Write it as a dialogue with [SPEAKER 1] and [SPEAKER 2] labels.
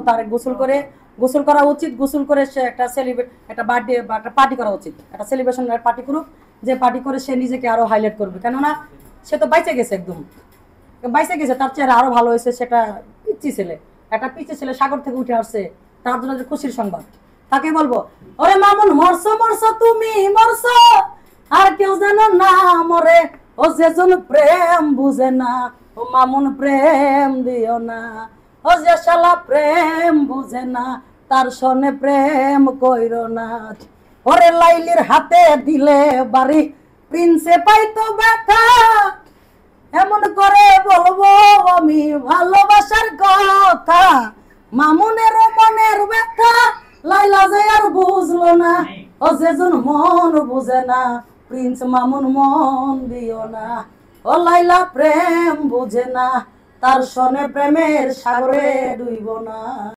[SPEAKER 1] তার গোসল করা উচিত। গোসল করে সে একটা বার্থডে বা একটা পার্টি করা উচিত, একটা সেলিব্রেশন পার্টি করুক, যে পার্টি করে সে নিজেকে আরো হাইলাইট করবে। কেননা সে তো বাইচে গেছে, একদম বাইচে গেছে, তার চেহারা আরো ভালো হয়েছে। সেটা একটা পিচ্ছি ছেলে সাগর থেকে উঠে আসছে, তার জন্য খুশির সংবাদ। তাকে বলবো, ওরে মামুন মরছো মরছো তুমি মরছো, আর কেউ যেন না মরে, ও যেজন প্রেম বুঝে না, ও মামুন প্রেম দিও না, ও যে শালা প্রেম বুঝে না, তার সনে প্রেম কইরো না। ওরে লাইলির হাতে দিলে বাড়ি, প্রিন্সে পাইতো ব্যথা, এমন করে বলবো আমি ভালোবাসার কথা। মামুনের মনের ব্যথা লাইলা যে আর বুঝলো না, ও যেজন মন বুঝে না, প্রিন্স মামুন মন দিও না, ও লাইলা প্রেম বুঝে না, তার সনে প্রেমের সাগরে ডুইব না।